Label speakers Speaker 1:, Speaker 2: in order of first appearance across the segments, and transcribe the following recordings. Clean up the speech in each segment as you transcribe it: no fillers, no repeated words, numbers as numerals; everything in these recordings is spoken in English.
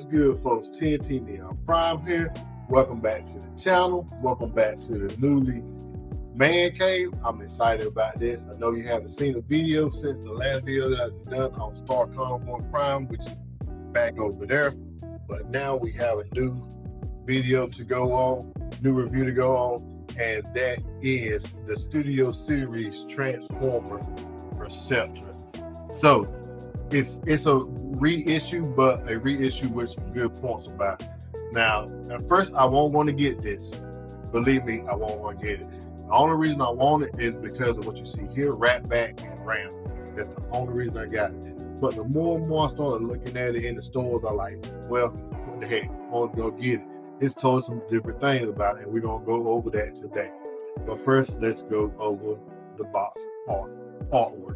Speaker 1: good, folks? TnTNeonPrime here. Welcome back to the channel. Welcome back to the newly man cave. I'm excited about this. I know you haven't seen a video since the last video that I've done on Ramhorn Prime, which is back over there. But now we have a new video to go on, new review to go on, and that is the Studio Series Transformers Perceptor. So it's a reissue, but a reissue with some good points about it. Now, at first, I won't want to get this. Believe me, I won't want to get it. The only reason I want it is because of what you see here, Ratbat and Ram. That's the only reason I got it. But the more and more I started looking at it in the stores, I like, well, what the heck, I'm going to go get it. It's told some different things about it, and we're going to go over that today. So first, let's go over the box artwork.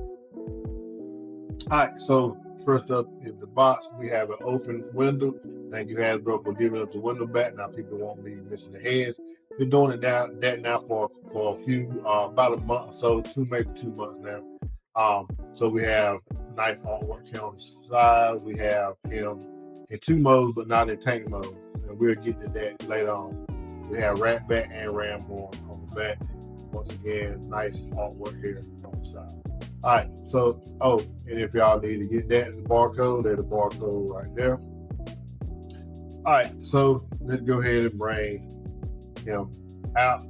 Speaker 1: All right, so first up is the box. We have an open window. Thank you, Hasbro, for giving us the window back. Now people won't be missing the heads. Been doing it now for a few, about a month or so, maybe 2 months now. So we have nice artwork here on the side. We have him in 2 modes, but not in tank mode. And we'll get to that later on. We have Ratbat and Ramhorn on the back. Once again, nice artwork here on the side. All right, so, and if y'all need to get that, the barcode, there's the barcode right there. All right, so let's go ahead and bring him out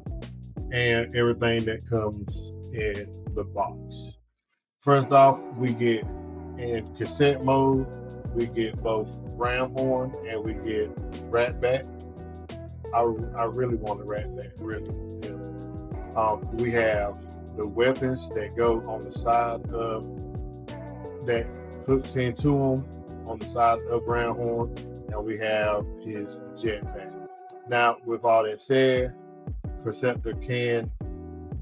Speaker 1: and everything that comes in the box. First off, we get in cassette mode, we get both Ramhorn and we get Ratbat. I really want the Ratbat, really. We have the weapons that go on the side of that hooks into them on the side of Ramhorn, and we have his jetpack. Now, with all that said, Perceptor can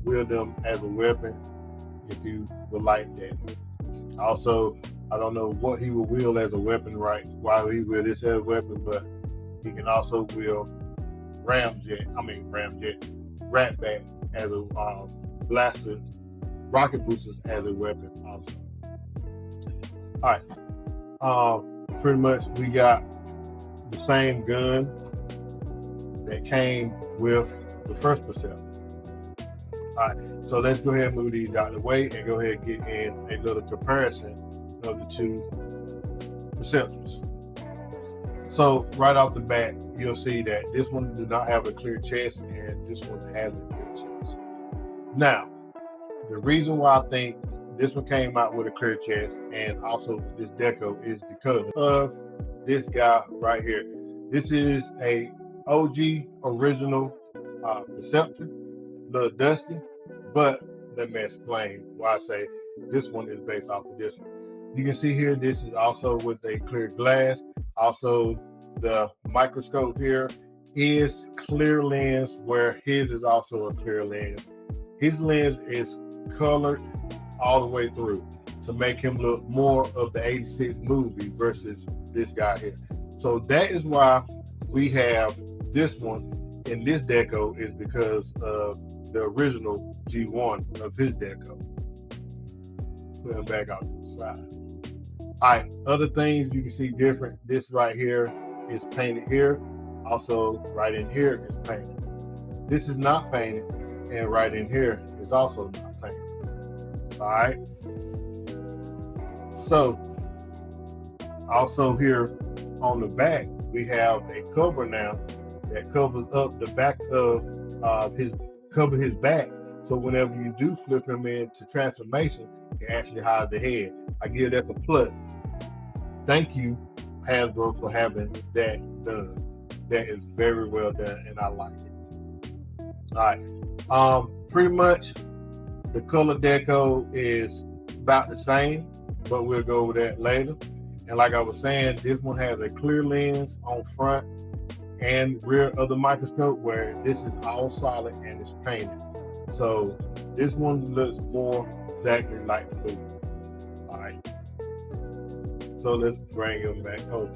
Speaker 1: wield them as a weapon if you would like that. Also, I don't know what he will wield as a weapon, right? Why he wield this as a weapon, but he can also wield Ratbat as a blaster, rocket boosters as a weapon also. All right, pretty much we got the same gun that came with the first Perceptor. All right, so let's go ahead and move these out of the way and go ahead and get in a little comparison of the two Perceptors. So right off the bat, you'll see that this one does not have a clear chest and this one has a clear chest. Now, the reason why I think this one came out with a clear chest and also this deco is because of this guy right here. This is a OG original Perceptor, a little dusty, but let me explain why I say this one is based off of this one. You can see here, this is also with a clear glass. Also, the microscope here is clear lens, where his is also a clear lens. His lens is colored all the way through to make him look more of the 86 movie versus this guy here. So that is why we have this one in this deco, is because of the original G1 of his deco. Put him back out to the side. All right, other things you can see different. This right here is painted here. Also, right in here is painted. This is not painted, and right in here is also not painted. All right. So, also here on the back, we have a cover now that covers up the back of his back. So whenever you do flip him into transformation, it actually hides the head. I give that a plus. Thank you, Hasbro, for having that done. That is very well done, and I like it. All right. Pretty much the color deco is about the same, but we'll go over that later. And like I was saying, this one has a clear lens on front and rear of the microscope, where this is all solid and it's painted. So this one looks more exactly like the movie. All right. So let's bring him back over.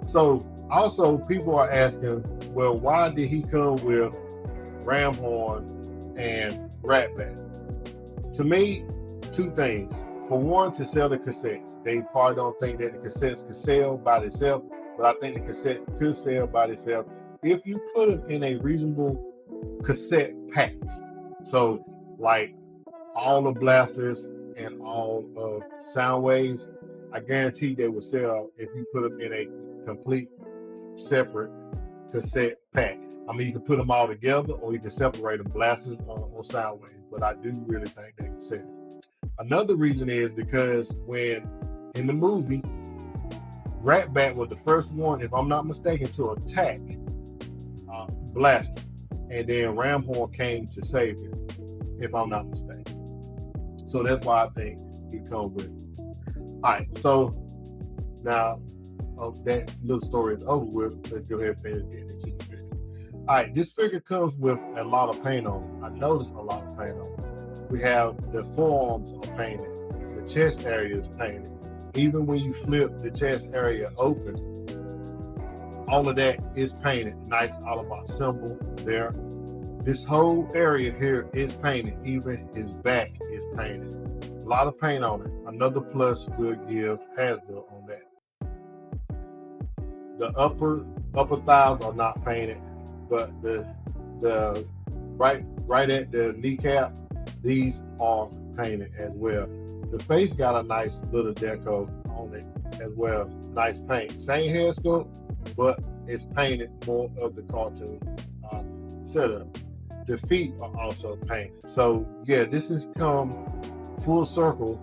Speaker 1: So also people are asking, well, why did he come with Ramhorn and Ratbat? To me, 2 things. For one, to sell the cassettes. They probably don't think that the cassettes could sell by themselves. but I think the cassettes could sell by themselves if you put them in a reasonable cassette pack. So, like all the blasters and all of Soundwaves, I guarantee they will sell if you put them in a complete separate cassette pack. I mean, you can put them all together, or you can separate them, blasters or Soundwaves. But I do really think they can sell. Another reason is because when in the movie, Ratbat was the first one, if I'm not mistaken, to attack Blaster, and then Ramhorn came to save him, if I'm not mistaken. So that's why I think he comes with it. All right, so now that little story is over with. Let's go ahead and finish getting into the figure. All right, this figure comes with a lot of paint on it. I noticed a lot of paint on it. We have the forearms are painted, the chest area is painted. Even when you flip the chest area open, all of that is painted. Nice Autobot symbol there. This whole area here is painted. Even his back is painted. A lot of paint on it. Another plus we'll give Hasbro on that. The upper thighs are not painted, but the right at the kneecap, these are painted as well. The face got a nice little deco on it as well. Nice paint. Same head sculpt, but it's painted more of the cartoon setup. The feet are also painted. So yeah, this has come full circle.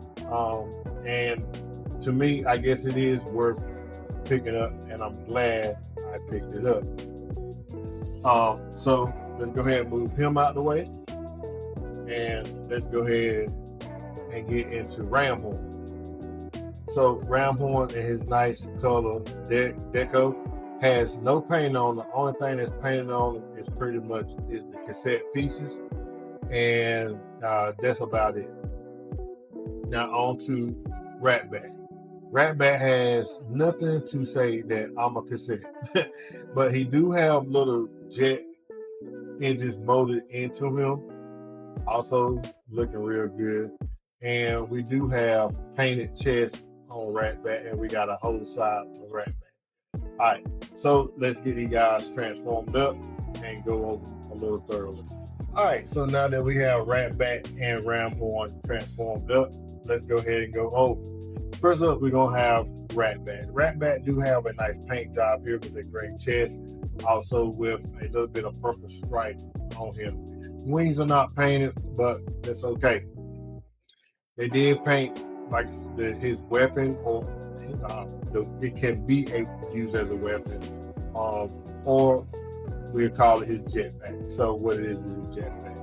Speaker 1: And to me, I guess it is worth picking up, and I'm glad I picked it up. So let's go ahead and move him out the way, and let's go ahead and get into Ramhorn. So Ramhorn in his nice color deco has no paint on. The only thing that's painted on is pretty much is the cassette pieces, and that's about it. Now on to Ratbat. Ratbat has nothing to say that I'm a cassette, but he do have little jet engines molded into him. Also looking real good. And we do have painted chest on Ratbat, and we got a whole side of Ratbat. All right, so let's get these guys transformed up and go over a little thoroughly. All right, so now that we have Ratbat and Ramhorn transformed up, let's go ahead and go over. First up, we're gonna have Ratbat. Ratbat do have a nice paint job here with a gray chest, also with a little bit of purple stripe on him. Wings are not painted, but that's okay. They did paint like his weapon, or it can be used as a weapon, or we'll call it his jetpack. So what it is his jetpack.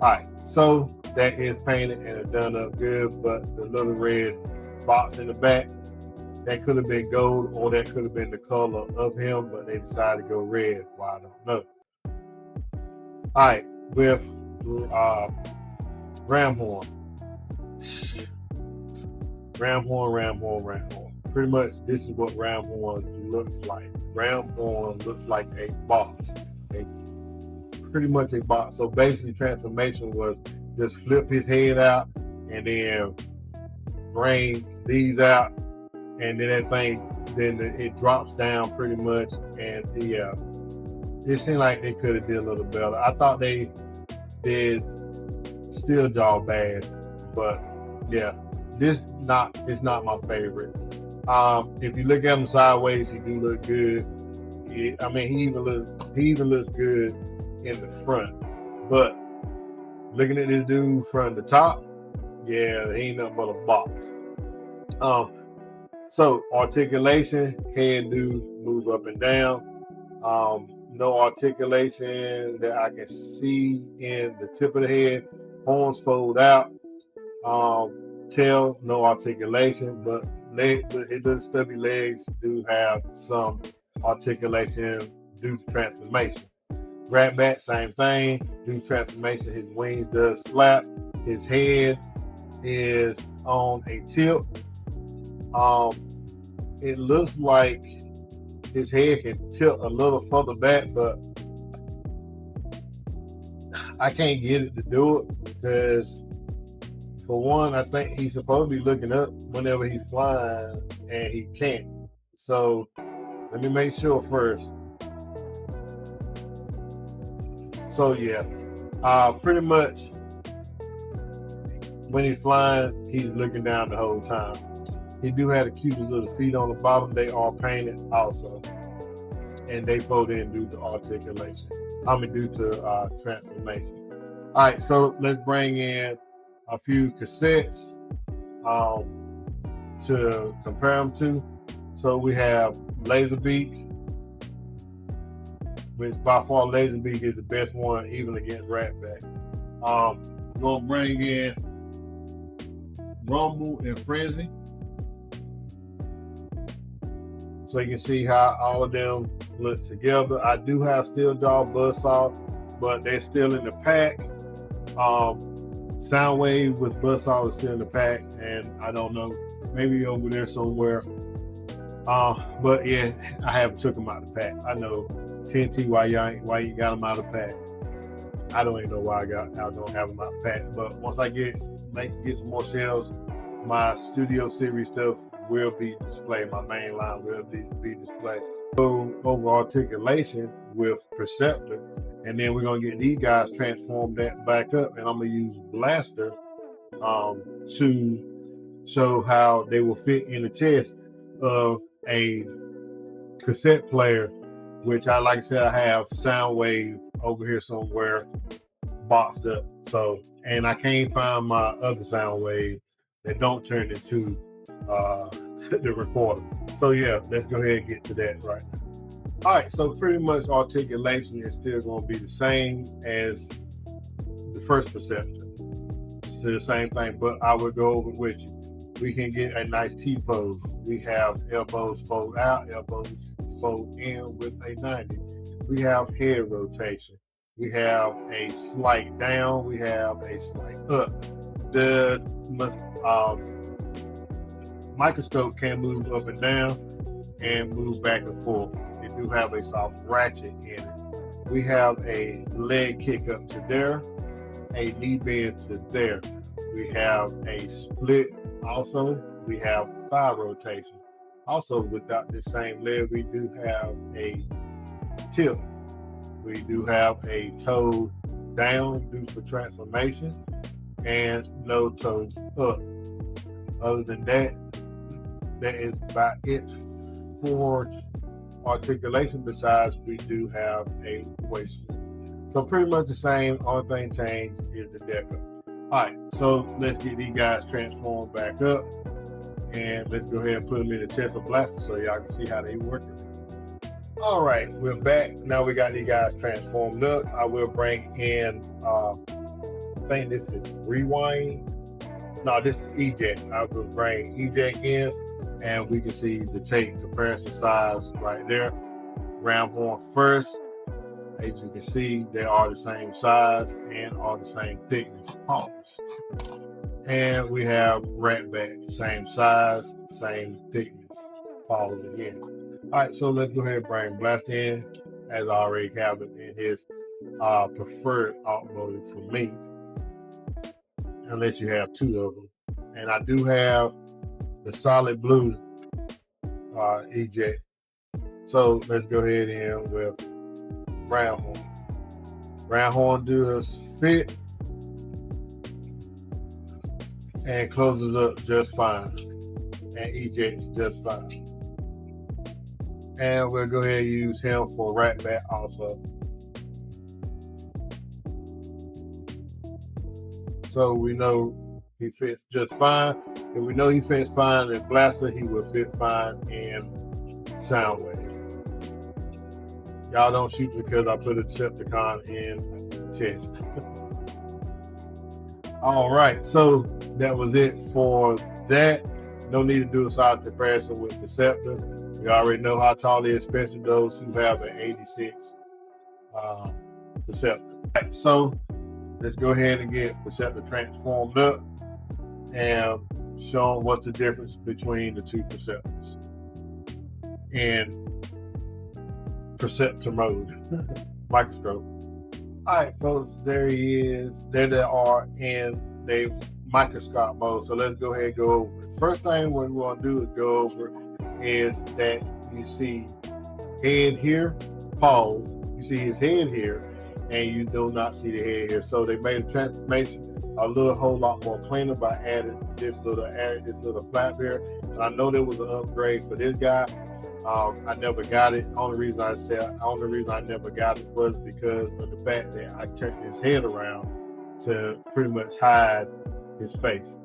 Speaker 1: All right, so that is painted and it done up good, but the little red box in the back, that could have been gold, or that could have been the color of him, but they decided to go red. Well, I don't know. All right, with Ramhorn. Ramhorn. Pretty much this is what Ramhorn looks like. Ramhorn looks like a box. Pretty much a box. So basically transformation was just flip his head out and then bring these out, and then that thing, then it drops down pretty much. And it seemed like they could have did a little better. I thought they did Steel Jaw bad, but yeah, it's not my favorite. If you look at him sideways, he do look good. He even looks good in the front. But looking at this dude from the top, yeah, he ain't nothing but a box. So articulation, head do move up and down. No articulation that I can see in the tip of the head. Horns fold out. Tail, no articulation, but it does stubby legs do have some articulation due to transformation. Ratbat, same thing, due to transformation, his wings does flap. His head is on a tilt. It looks like his head can tilt a little further back, but I can't get it to do it because, for one, I think he's supposed to be looking up whenever he's flying, and he can't. So Let me make sure first. So yeah, pretty much when he's flying, he's looking down the whole time. He do have the cutest little feet on the bottom. They are painted also, and they both in due to articulation. Due to transformation. All right, so let's bring in a few cassettes to compare them to. So we have Laserbeak, which by far Laserbeak is the best one, even against Ratbat. We're gonna bring in Rumble and Frenzy, so you can see how all of them looks together. I do have Steeljaw, Buzzsaw, but they're still in the pack. Soundwave with Buzzsaw is still in the pack, and I don't know, maybe over there somewhere. But yeah, I haven't took them out of the pack. I know TNT why you got them out of the pack. I don't even know why I don't have them out of the pack. But once I get some more shells, my Studio Series stuff will be displayed. My main line will be displayed. So over articulation with Perceptor, and then we're gonna get these guys transformed back up, and I'm gonna use Blaster to show how they will fit in the chest of a cassette player, which like I said, I have Soundwave over here somewhere boxed up. So, and I can't find my other Soundwave that don't turn into the recorder. So yeah, let's go ahead and get to that right now. All right, so pretty much articulation is still going to be the same as the first Perceptor. It's the same thing, but I will go over it with you. We can get a nice T-pose. We have elbows fold out, elbows fold in with a 90. We have head rotation. We have a slight down. We have a slight up. The microscope can move up and down and move back and forth. They do have a soft ratchet in it. We have a leg kick up to there, a knee bend to there. We have a split also. We have thigh rotation. Also, without this same leg, we do have a tip. We do have a toe down due for transformation and no toe up. Other than that, that is about it for articulation. Besides, we do have a waist. So pretty much the same. Only thing changed is the decker. All right, so let's get these guys transformed back up, and let's go ahead and put them in the chest of Blaster so y'all can see how they work. All right, we're back. Now we got these guys transformed up. I will bring in, I think this is Rewind. No, this is eject. I will bring eject in, and we can see the tape comparison size right there. Ramhorn first. As you can see, they are the same size and are the same thickness. Pause. And we have Ratbat, same size, same thickness. Pause again. All right, so let's go ahead and bring Blast in, as I already have him in his preferred automotive for me, unless you have two of them. And I do have the solid blue eject. So let's go ahead in with Ramhorn. Ramhorn does fit and closes up just fine, and ejects just fine. And we'll go ahead and use him for Ratbat also. So we know he fits just fine. If we know he fits fine in Blaster, he will fit fine in Soundwave. Y'all don't shoot because I put a Decepticon in the chest. All right, so that was it for that. No need to do a size comparison with Perceptor. We already know how tall he is, especially those who have an 86 Perceptor. Right, so let's go ahead and get Perceptor transformed up and show them what's the difference between the two Perceptors in Perceptor mode. Microscope. All right, folks, there he is. There they are in the microscope mode. So let's go ahead and go over it. First thing what we want to do is go over is that you see head here, pause. You see his head here, and you do not see the head here. So they made the transformation a whole lot more cleaner by adding this little area, this little flap here. And I know there was an upgrade for this guy. I never got it. Only reason I never got it was because of the fact that I turned his head around to pretty much hide his face.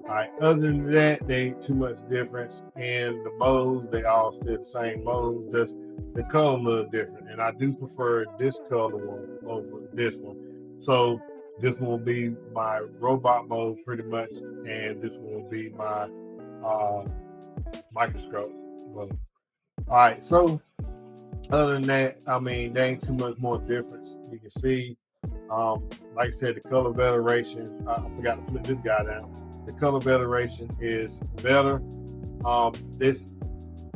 Speaker 1: All right. Other than that, they ain't too much difference. And the modes, they all still the same modes, just the color a little different. And I do prefer this color one over this one. So this one will be my robot mode pretty much, and this one will be my microscope mode. All right. So other than that, I mean, there ain't too much more difference. You can see, like I said, the color variation. I forgot to flip this guy down. The color variation is better. This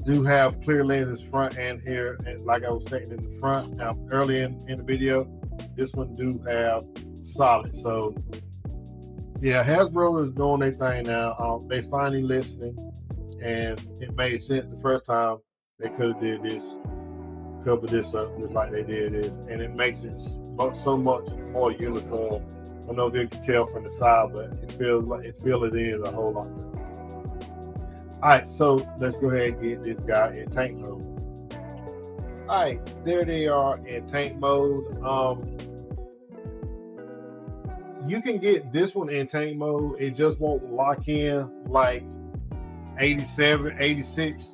Speaker 1: do have clear lenses front and here, and like I was stating in the front earlier in the video, this one do have solid. So yeah, Hasbro is doing their thing now. They finally listening, and it made sense the first time they could have did this, covered this up just like they did this, and it makes it so much more uniform. I don't know if you can tell from the side, but it is a whole lot better. All right, so let's go ahead and get this guy in tank mode. All right, there they are in tank mode. You can get this one in tank mode. It just won't lock in like 86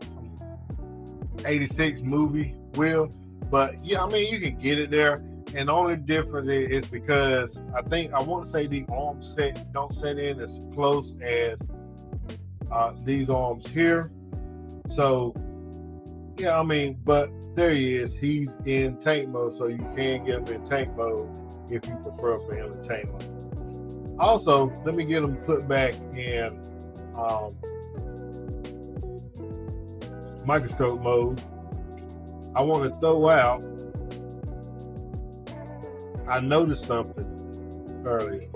Speaker 1: movie will. But yeah, I mean, you can get it there. And the only difference is because I want to say the arm set don't set in as close as these arms here. So yeah, I mean, but there he is. He's in tank mode, so you can get him in tank mode if you prefer for him in tank mode. Also, let me get him put back in microscope mode. I want to throw out. I noticed something earlier.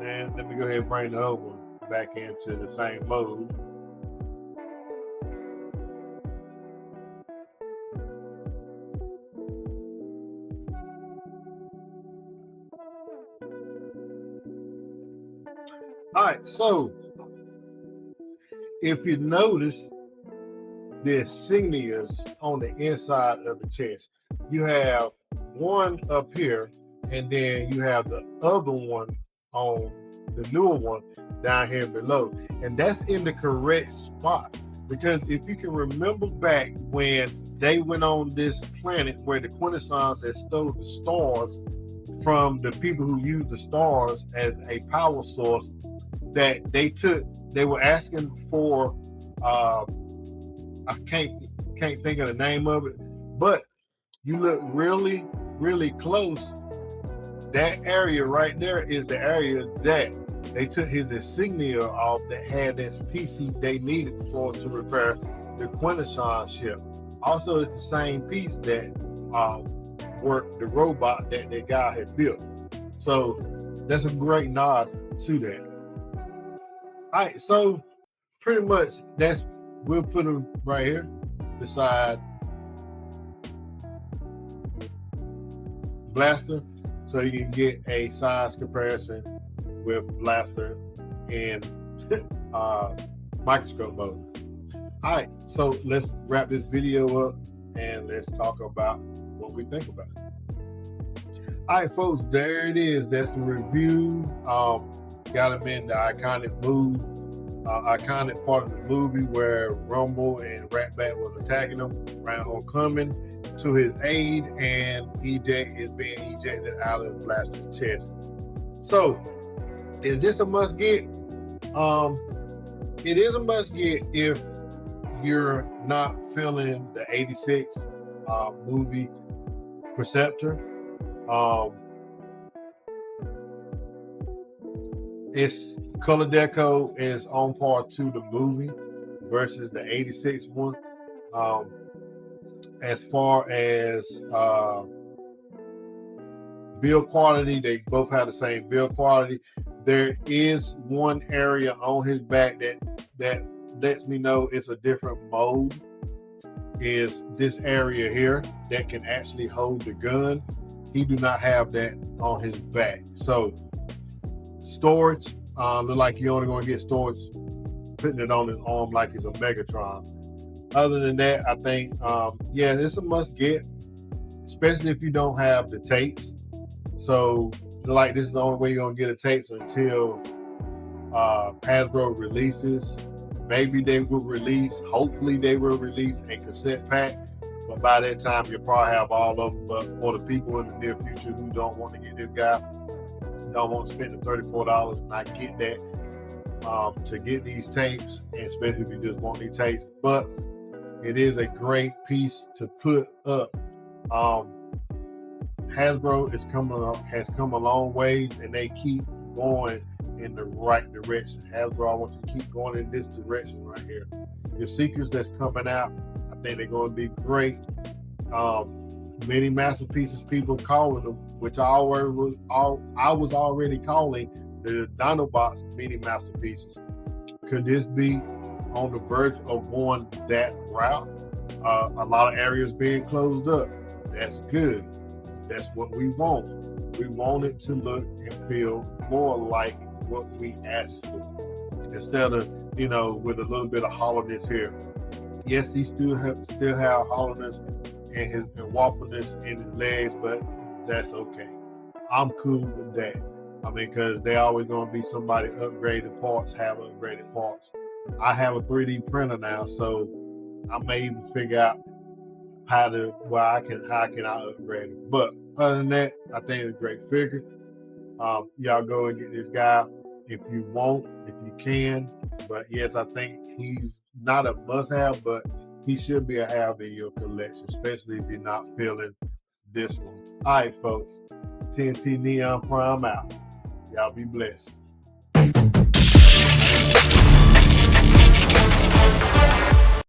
Speaker 1: And let me go ahead and bring the other one back into the same mode. All right, so if you notice the insignias on the inside of the chest, you have one up here, and then you have the other one on the newer one down here below, and that's in the correct spot. Because if you can remember back when they went on this planet where the Quintessons had stole the stars from the people who used the stars as a power source, that they were asking for I can't think of the name of it, but you look really, really close. That area right there is the area that they took his insignia off that had this piece they needed to repair the Quintesson ship. Also, it's the same piece that worked the robot that the guy had built. So that's a great nod to that. All right, so pretty much we'll put him right here beside Blaster, so you can get a size comparison with Blaster in microscope mode. All right, so let's wrap this video up and let's talk about what we think about it. All right, folks, there it is. That's the review. Got him in the iconic part of the movie where Rumble and Ratbat was attacking him. Ramhorn coming to his aid, and EJ is being ejected out of Blaster's chest. So, is this a must get? It is a must get if you're not feeling the 86 movie Perceptor. Its color deco is on par to the movie versus the 86 one. As far as build quality, they both have the same build quality. There is one area on his back that lets me know it's a different mode is this area here that can actually hold the gun. He do not have that on his back. So storage, look like you're only going to get storage putting it on his arm like it's a Megatron. Other than that, I think, yeah, it's a must get, especially if you don't have the tapes. So like this is the only way you're going to get the tapes until Hasbro releases. Maybe they will release, hopefully they will release a cassette pack, but by that time you'll probably have all of them. But for the people in the near future who don't want to get this guy, don't want to spend the $34 and not get that, to get these tapes, and especially if you just want these tapes. But it is a great piece to put up. Hasbro has come a long ways, and they keep going in the right direction. Hasbro, I want you to keep going in this direction right here. The Seekers that's coming out, I think they're going to be great. Many masterpieces, people calling them, which I was already calling the Dinobots mini masterpieces. Could this be on the verge of going that route? A lot of areas being closed up. That's good. That's what we want. We want it to look and feel more like what we asked for, instead of, with a little bit of hollowness here. Yes, he still have hollowness and waffleness in his legs, but that's okay. I'm cool with that. I mean, because they always going to be somebody upgraded parts, have upgraded parts. I have a 3D printer now, so I may even figure out how can I upgrade it. But other than that, I think it's a great figure. Y'all go and get this guy if you want, if you can. But yes, I think he's not a must-have, but he should be a have in your collection, especially if you're not feeling this one. All right, folks. TnTNeonPrime out. Y'all be blessed.